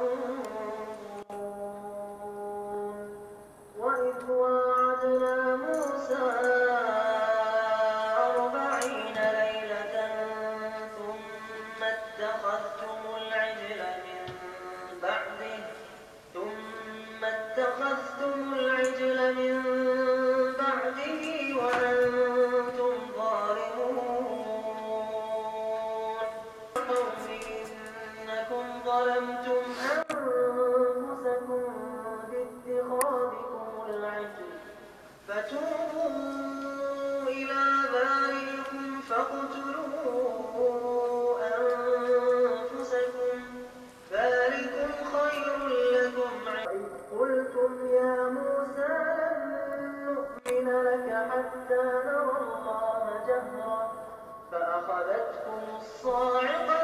ينظرون. وإذ واعدنا موسى 40 ليلة ثم اتخذتم العجل من بعده وأنتم ظالمون. قوم إنكم ظلمتم أنفسكم باتخاذكم العجل فتوبوا إلى بارئكم فاقتلوا أنفسكم ذلكم خير لكم عند قلتم يا موسى لن نؤمن لك حتى نرى الله جهرة فأخذتكم الصاعقة